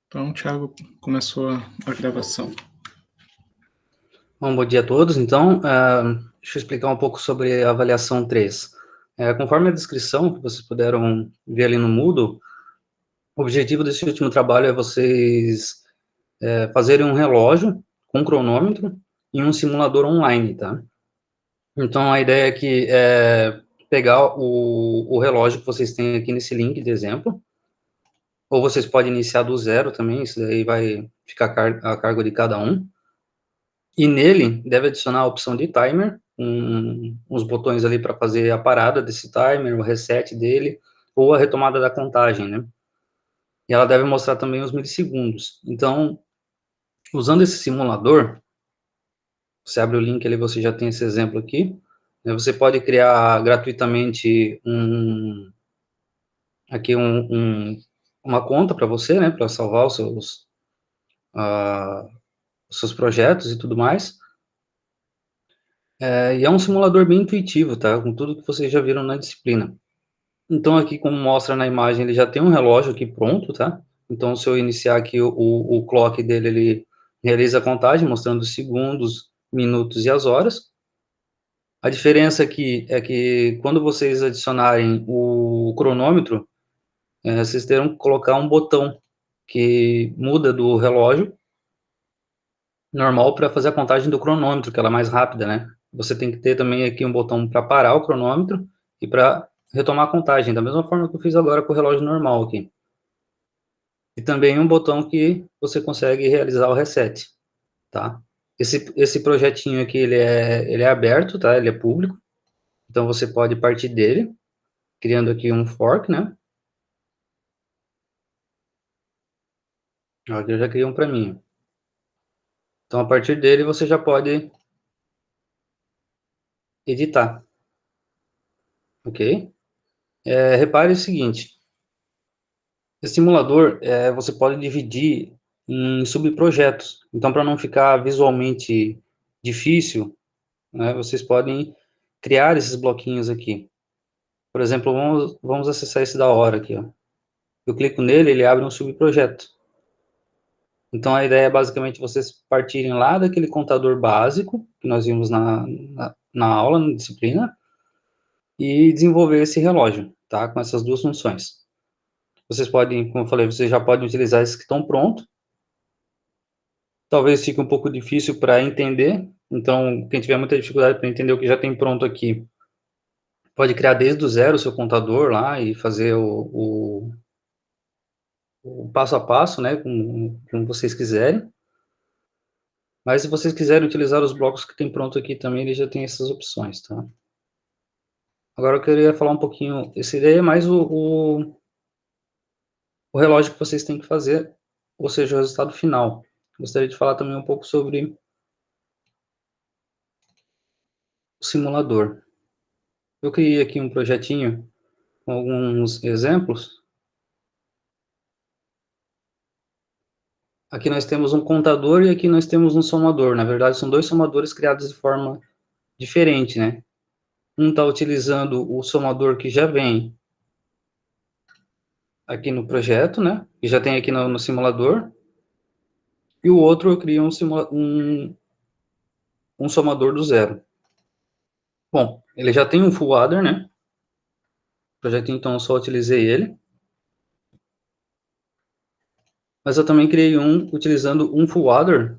Então, Thiago, começou a gravação. Bom dia a todos. Então, deixa eu explicar um pouco sobre a avaliação 3. Conforme a descrição que vocês puderam ver ali no Moodle, o objetivo desse último trabalho é vocês fazerem um relógio com cronômetro em um simulador online, tá? Então, a ideia aqui é pegar o relógio que vocês têm aqui nesse link de exemplo, ou vocês podem iniciar do zero também, isso daí vai ficar a cargo de cada um. E nele, deve adicionar a opção de timer, uns botões ali para fazer a parada desse timer, o reset dele, ou a retomada da contagem, né? E ela deve mostrar também os milissegundos. Então, usando esse simulador, você abre o link ali, você já tem esse exemplo aqui, né? Você pode criar gratuitamente uma conta para você, né, para salvar os seus projetos e tudo mais. E é um simulador bem intuitivo, tá? Com tudo que vocês já viram na disciplina. Então, aqui, como mostra na imagem, ele já tem um relógio aqui pronto, tá? Então, se eu iniciar aqui o clock dele, ele realiza a contagem, mostrando os segundos, minutos e as horas. A diferença aqui é que, quando vocês adicionarem o cronômetro, vocês terão que colocar um botão que muda do relógio normal para fazer a contagem do cronômetro, que ela é mais rápida, né? Você tem que ter também aqui um botão para parar o cronômetro e para retomar a contagem, da mesma forma que eu fiz agora com o relógio normal aqui. E também um botão que você consegue realizar o reset, tá? Esse projetinho aqui, ele é aberto, tá? Ele é público, então você pode partir dele, criando aqui um fork, né? Aqui eu já criei um para mim. Então, a partir dele, você já pode editar, ok? Repare o seguinte, esse simulador, você pode dividir em subprojetos. Então, para não ficar visualmente difícil, né, vocês podem criar esses bloquinhos aqui. Por exemplo, vamos acessar esse da hora aqui, ó. Eu clico nele, ele abre um subprojeto. Então, a ideia é basicamente vocês partirem lá daquele contador básico, que nós vimos na aula, na disciplina, e desenvolver esse relógio, tá? Com essas duas funções. Vocês podem, como eu falei, vocês já podem utilizar esses que estão prontos. Talvez fique um pouco difícil para entender. Então, quem tiver muita dificuldade para entender o que já tem pronto aqui, pode criar desde o zero o seu contador lá e fazer o passo a passo, né, como vocês quiserem. Mas se vocês quiserem utilizar os blocos que tem pronto aqui também, ele já tem essas opções, tá? Agora eu queria falar um pouquinho, essa ideia é mais o relógio que vocês têm que fazer, ou seja, o resultado final. Gostaria de falar também um pouco sobre o simulador. Eu criei aqui um projetinho com alguns exemplos. Aqui nós temos um contador e aqui nós temos um somador. Na verdade, são dois somadores criados de forma diferente, né? Um está utilizando o somador que já vem aqui no projeto, né? Que já tem aqui no simulador. E o outro eu crio um somador do zero. Bom, ele já tem um full adder, né? O projeto, então, eu só utilizei ele. Mas eu também criei um utilizando um full adder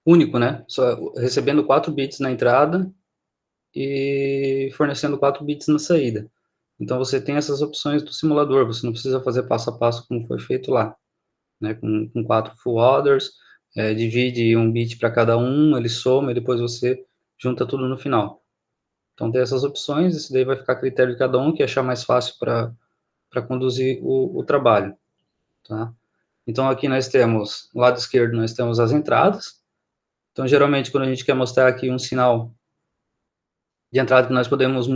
único, né? Só recebendo 4 bits na entrada e fornecendo 4 bits na saída. Então, você tem essas opções do simulador, você não precisa fazer passo a passo como foi feito lá, né? Com 4 full adders, divide um bit para cada um, ele soma e depois você junta tudo no final. Então, tem essas opções, isso daí vai ficar a critério de cada um, que achar mais fácil para conduzir o trabalho, tá? Então, aqui nós temos, no lado esquerdo, nós temos as entradas. Então, geralmente, quando a gente quer mostrar aqui um sinal de entrada que nós podemos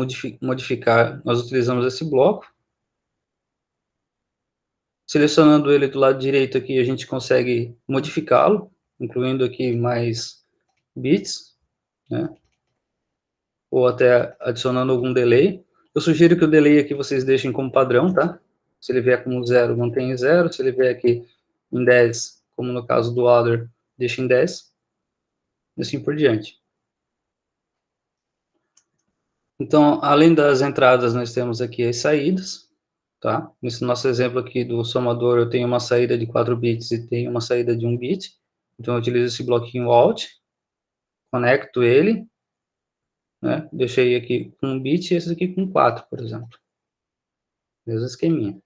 modificar, nós utilizamos esse bloco. Selecionando ele do lado direito aqui, a gente consegue modificá-lo, incluindo aqui mais bits, né? Ou até adicionando algum delay. Eu sugiro que o delay aqui vocês deixem como padrão, tá? Se ele vier como 0, mantém em 0. Se ele vier aqui em 10, como no caso do other, deixa em 10. E assim por diante. Então, além das entradas, nós temos aqui as saídas. Tá? Nesse nosso exemplo aqui do somador, eu tenho uma saída de 4 bits e tenho uma saída de 1 bit. Então, eu utilizo esse bloquinho alt, conecto ele, né? Deixei aqui com 1 bit e esse aqui com 4, por exemplo. Mesmo esqueminha.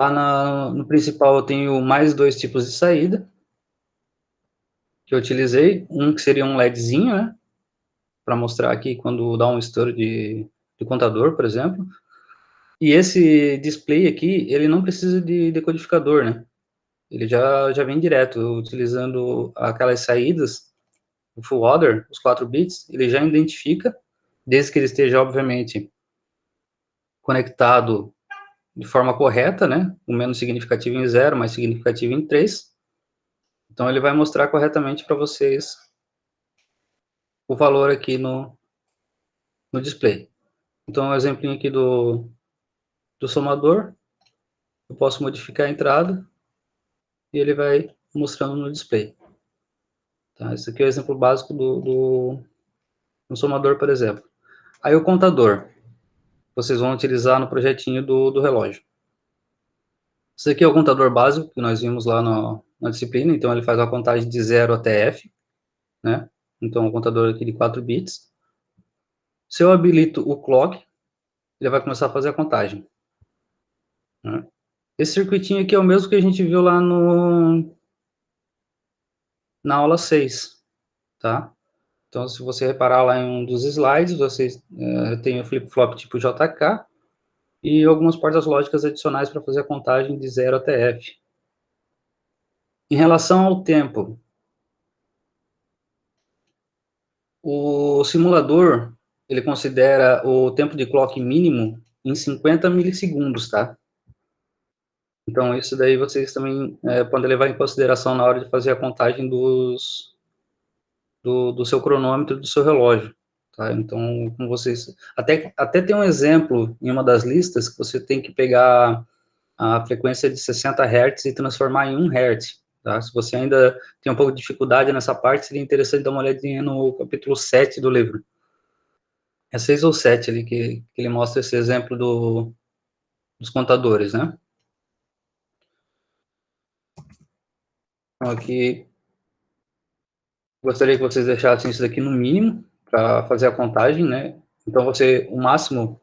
Lá no principal eu tenho mais 2 tipos de saída que eu utilizei. Um que seria um LEDzinho, né? Para mostrar aqui quando dá um estouro de contador, por exemplo. E esse display aqui, ele não precisa de decodificador, né? Ele já vem direto, utilizando aquelas saídas, o full order, os 4 bits, ele já identifica, desde que ele esteja, obviamente, conectado de forma correta, né? O menos significativo em 0, mais significativo em 3. Então, ele vai mostrar corretamente para vocês o valor aqui no display. Então, um exemplinho aqui do somador, eu posso modificar a entrada e ele vai mostrando no display. Tá? Esse aqui é o exemplo básico do somador, por exemplo. Aí o contador, vocês vão utilizar no projetinho do relógio. Esse aqui é o contador básico que nós vimos lá na disciplina, então ele faz a contagem de 0 até F, né? Então, o contador aqui de 4 bits. Se eu habilito o clock, ele vai começar a fazer a contagem. Né? Esse circuitinho aqui é o mesmo que a gente viu lá na aula 6, tá? Então, se você reparar lá em um dos slides, você tem o flip-flop tipo JK e algumas portas lógicas adicionais para fazer a contagem de 0 até F. Em relação ao tempo, o simulador, ele considera o tempo de clock mínimo em 50 milissegundos, tá? Então, isso daí vocês também podem levar em consideração na hora de fazer a contagem do seu cronômetro, do seu relógio, tá? Então, como vocês... Até tem um exemplo em uma das listas que você tem que pegar a frequência de 60 Hz e transformar em 1 Hz, tá? Se você ainda tem um pouco de dificuldade nessa parte, seria interessante dar uma olhadinha no capítulo 7 do livro. É 6 ou 7 ali que ele mostra esse exemplo dos contadores, né? Então, aqui, gostaria que vocês deixassem isso daqui no mínimo, para fazer a contagem, né? Então, o máximo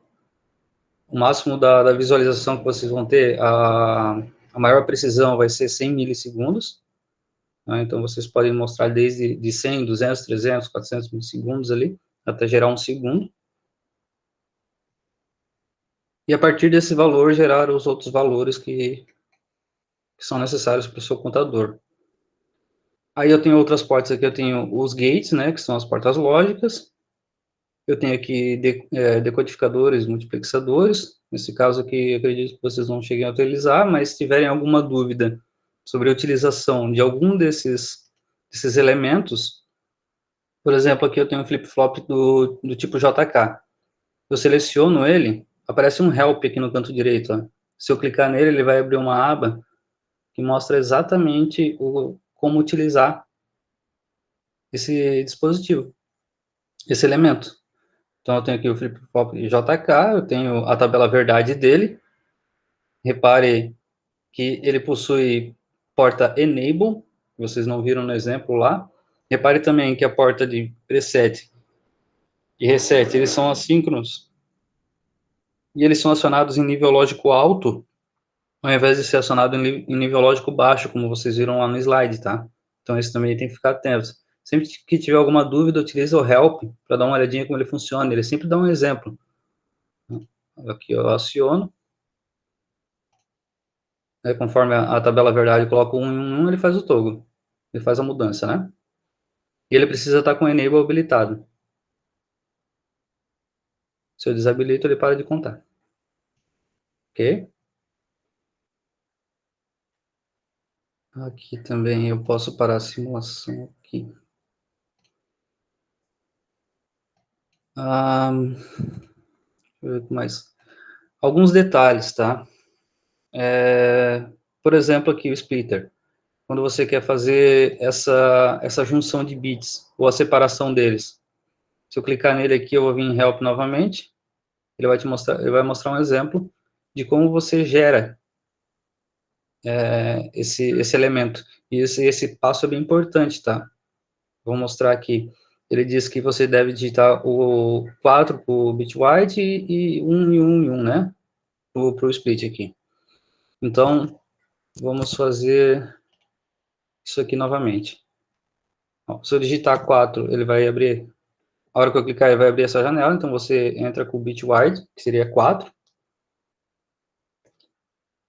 da visualização que vocês vão ter, a maior precisão vai ser 100 milissegundos, né? Então, vocês podem mostrar desde de 100, 200, 300, 400 milissegundos ali, até gerar um segundo. E a partir desse valor, gerar os outros valores que são necessários para o seu contador. Aí eu tenho outras portas aqui, eu tenho os gates, né, que são as portas lógicas. Eu tenho aqui decodificadores, multiplexadores. Nesse caso aqui, eu acredito que vocês não cheguem a utilizar, mas se tiverem alguma dúvida sobre a utilização de algum desses elementos, por exemplo, aqui eu tenho um flip-flop do tipo JK. Eu seleciono ele, aparece um help aqui no canto direito. Ó. Se eu clicar nele, ele vai abrir uma aba que mostra exatamente como utilizar esse dispositivo, esse elemento. Então, eu tenho aqui o flip-flop JK, eu tenho a tabela verdade dele. Repare que ele possui porta Enable, que vocês não viram no exemplo lá. Repare também que a porta de preset e reset, eles são assíncronos e eles são acionados em nível lógico alto, ao invés de ser acionado em nível lógico baixo, como vocês viram lá no slide, tá? Então, isso também tem que ficar atento. Sempre que tiver alguma dúvida, utilize o help para dar uma olhadinha como ele funciona. Ele sempre dá um exemplo. Aqui eu aciono. Conforme a tabela verdade, eu coloco 1 em 1, ele faz o toggle. Ele faz a mudança, né? E ele precisa estar com o enable habilitado. Se eu desabilito, ele para de contar. Ok? Aqui também eu posso parar a simulação aqui. Deixa eu ver o que mais. Alguns detalhes, tá? Por exemplo, aqui o splitter. Quando você quer fazer essa junção de bits, ou a separação deles. Se eu clicar nele aqui, eu vou vir em Help novamente. Ele vai mostrar um exemplo de como você gera esse elemento. E esse passo é bem importante, tá? Vou mostrar aqui. Ele diz que você deve digitar o 4 para o bitwise e 1 e 1 e 1, né? Para o split aqui. Então, vamos fazer isso aqui novamente. Ó, se eu digitar 4, ele vai abrir. A hora que eu clicar, ele vai abrir essa janela. Então, você entra com o bitwise, que seria 4.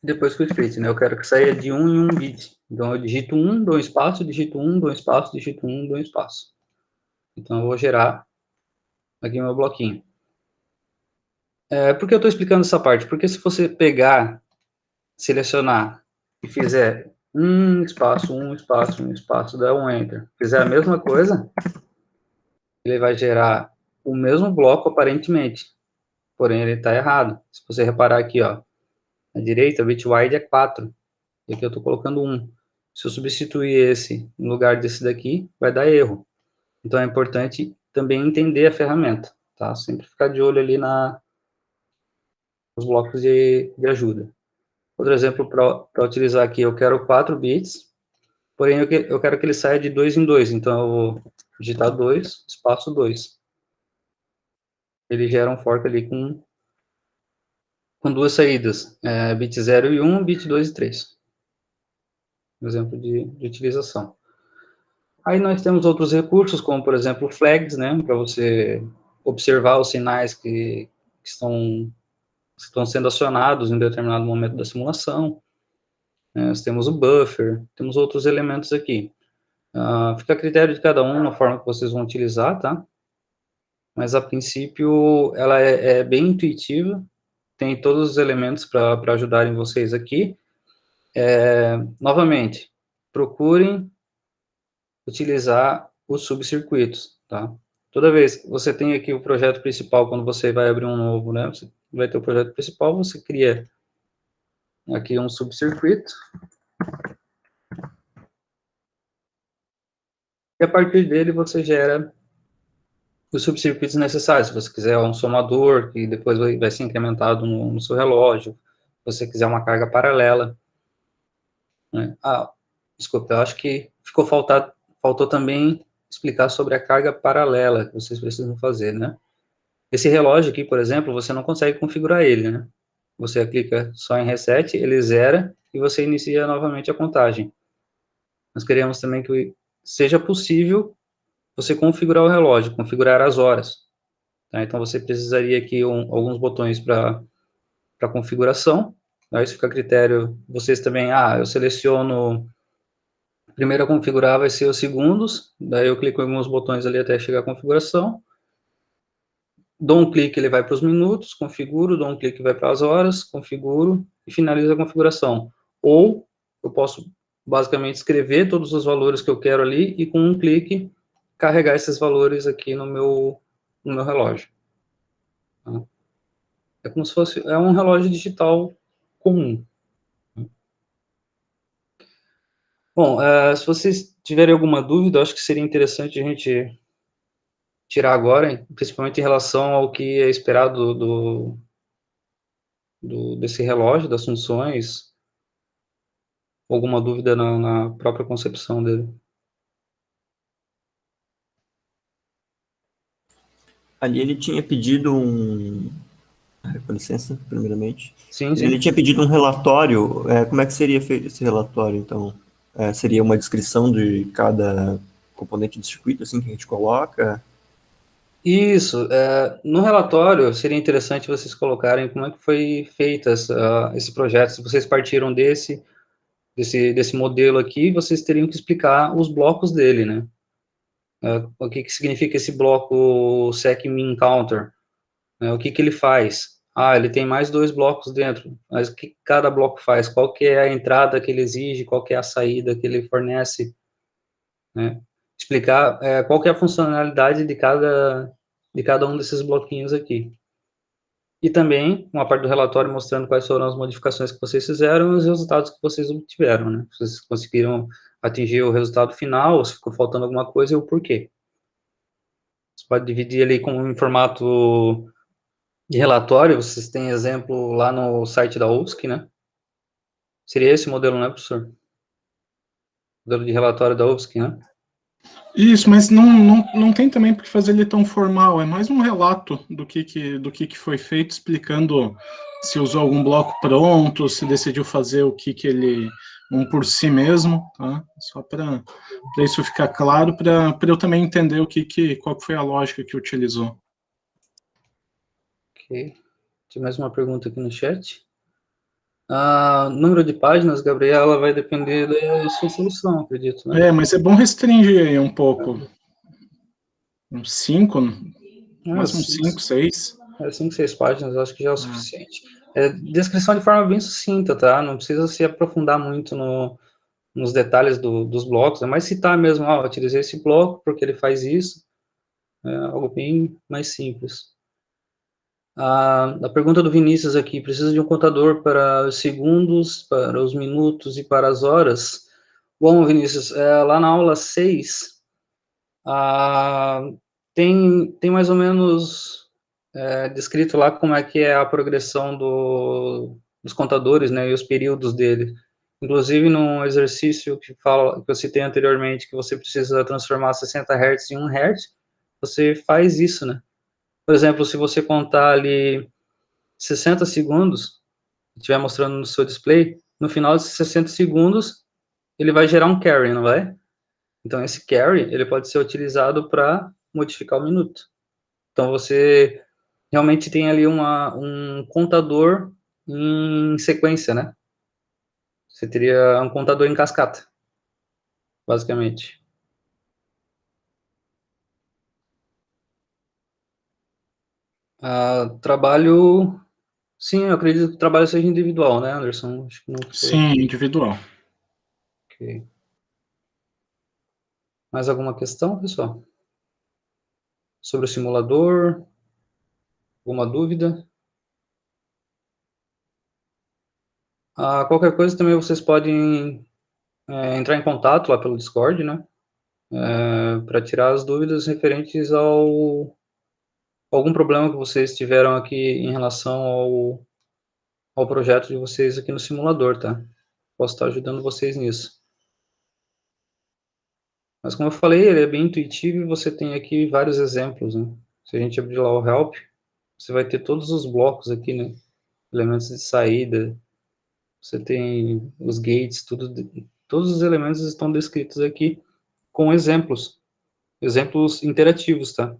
Depois com o split, né? Eu quero que saia de 1 em 1 bit. Então, eu digito 1, dou um espaço, digito 1, dou um espaço, digito 1, dou um espaço. Então, eu vou gerar aqui meu bloquinho. Por que eu estou explicando essa parte? Porque se você pegar, selecionar e fizer um espaço, um espaço, um espaço, der um Enter, fizer a mesma coisa, ele vai gerar o mesmo bloco aparentemente, porém ele está errado. Se você reparar aqui, ó, à direita, bitwise é 4, e aqui eu estou colocando 1. Se eu substituir esse no lugar desse daqui, vai dar erro. Então é importante também entender a ferramenta, tá? Sempre ficar de olho ali nos blocos de ajuda. Outro exemplo para utilizar aqui, eu quero 4 bits, porém eu quero que ele saia de 2 em 2, então eu vou digitar 2, espaço 2. Ele gera um fork ali com duas saídas, bit 0 e 1, bit 2 e 3. Um exemplo de utilização. Aí nós temos outros recursos, como por exemplo flags, né, para você observar os sinais que estão sendo acionados em determinado momento da simulação. Nós temos o buffer, temos outros elementos aqui. Fica a critério de cada um na forma que vocês vão utilizar, tá? Mas a princípio ela é bem intuitiva, tem todos os elementos para ajudarem vocês aqui. Novamente, procurem utilizar os subcircuitos, tá? Toda vez que você tem aqui o projeto principal, quando você vai abrir um novo, né? Você vai ter o projeto principal, você cria aqui um subcircuito. E a partir dele você gera os subcircuitos necessários. Se você quiser um somador, que depois vai ser incrementado no seu relógio, se você quiser uma carga paralela, né? Desculpa, eu acho que faltou também explicar sobre a carga paralela que vocês precisam fazer, né? Esse relógio aqui, por exemplo, você não consegue configurar ele, né? Você clica só em reset, ele zera e você inicia novamente a contagem. Nós queremos também que seja possível você configurar o relógio, configurar as horas. Tá? Então, você precisaria aqui alguns botões para configuração. Aí isso fica a critério. Vocês também, eu seleciono. Primeiro a configurar vai ser os segundos. Daí eu clico em alguns botões ali até chegar a configuração. Dou um clique, ele vai para os minutos, configuro, dou um clique, vai para as horas, configuro e finalizo a configuração. Ou eu posso basicamente escrever todos os valores que eu quero ali e com um clique carregar esses valores aqui no meu relógio. Tá? É como se fosse um relógio digital comum. Bom, se vocês tiverem alguma dúvida, acho que seria interessante a gente tirar agora, principalmente em relação ao que é esperado desse relógio, das funções, alguma dúvida na própria concepção dele. Ali ele tinha pedido com licença, primeiramente. Sim, sim. Ele tinha pedido um relatório. Como é que seria feito esse relatório, então? Seria uma descrição de cada componente do circuito, assim, que a gente coloca? Isso. No relatório, seria interessante vocês colocarem como é que foi feito esse projeto. Se vocês partiram desse modelo aqui, vocês teriam que explicar os blocos dele, né? O que significa esse bloco sec_min_counter? O que ele faz? Ele tem mais 2 blocos dentro, mas o que cada bloco faz? Qual que é a entrada que ele exige, qual que é a saída que ele fornece, né? Explicar qual que é a funcionalidade de cada um desses bloquinhos aqui. E também uma parte do relatório mostrando quais foram as modificações que vocês fizeram e os resultados que vocês obtiveram, né? Se vocês conseguiram atingir o resultado final, se ficou faltando alguma coisa e o porquê. Você pode dividir ali com um formato de relatório, vocês têm exemplo lá no site da UFSC, né? Seria esse o modelo, né, professor? Modelo de relatório da UFSC, né? Isso, mas não tem também por que fazer ele tão formal, é mais um relato do que foi feito, explicando se usou algum bloco pronto, se decidiu fazer o que ele, um por si mesmo, tá? Só para isso ficar claro, para eu também entender qual foi a lógica que utilizou. Ok. Tem mais uma pergunta aqui no chat. Número de páginas, Gabriela, vai depender da sua solução, acredito, né? Mas é bom restringir aí um pouco. Uns 5, máximo 5, 6. 5, 6 páginas, eu acho que já é o suficiente. Descrição de forma bem sucinta, tá? Não precisa se aprofundar muito nos detalhes dos blocos, é mais citar mesmo, eu utilizei esse bloco porque ele faz isso, algo bem mais simples. A pergunta do Vinícius aqui, precisa de um contador para os segundos, para os minutos e para as horas? Bom, Vinícius, lá na aula 6, tem mais ou menos descrito lá como é que é a progressão dos contadores, né, e os períodos dele. Inclusive, num exercício que eu citei anteriormente, que você precisa transformar 60 Hz em 1 Hz, você faz isso, né? Por exemplo, se você contar ali 60 segundos, estiver mostrando no seu display, no final de 60 segundos, ele vai gerar um carry, não vai? Então, esse carry, ele pode ser utilizado para modificar o minuto. Então, você realmente tem ali um contador em sequência, né? Você teria um contador em cascata, basicamente. Trabalho... Sim, eu acredito que o trabalho seja individual, né, Anderson? Acho que não foi... Sim, individual. Ok. Mais alguma questão, pessoal? Sobre o simulador? Alguma dúvida? Qualquer coisa também vocês podem entrar em contato lá pelo Discord, né? Para tirar as dúvidas referentes algum problema que vocês tiveram aqui em relação ao projeto de vocês aqui no simulador, tá? Posso estar ajudando vocês nisso. Mas como eu falei, ele é bem intuitivo e você tem aqui vários exemplos, né? Se a gente abrir lá o Help, você vai ter todos os blocos aqui, né? Elementos de saída, você tem os gates, todos os elementos estão descritos aqui com exemplos interativos, tá?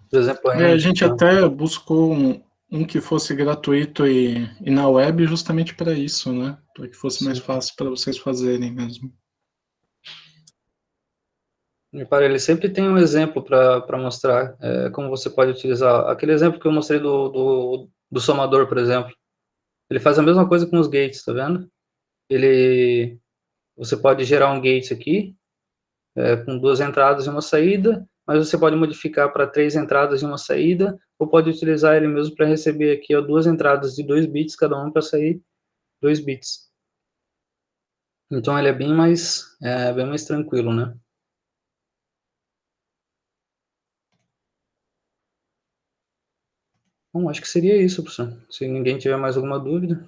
Por exemplo, A gente até buscou um que fosse gratuito e na web justamente para isso, né? Para que fosse mais fácil para vocês fazerem mesmo. Repare, ele sempre tem um exemplo para mostrar como você pode utilizar. Aquele exemplo que eu mostrei do somador, por exemplo. Ele faz a mesma coisa com os gates, tá vendo? Você pode gerar um gate aqui, com 2 entradas e uma saída, mas você pode modificar para 3 entradas e uma saída, ou pode utilizar ele mesmo para receber aqui 2 entradas de 2 bits, cada um para sair 2 bits. Então ele é bem mais tranquilo, né? Bom, acho que seria isso, professor. Se ninguém tiver mais alguma dúvida.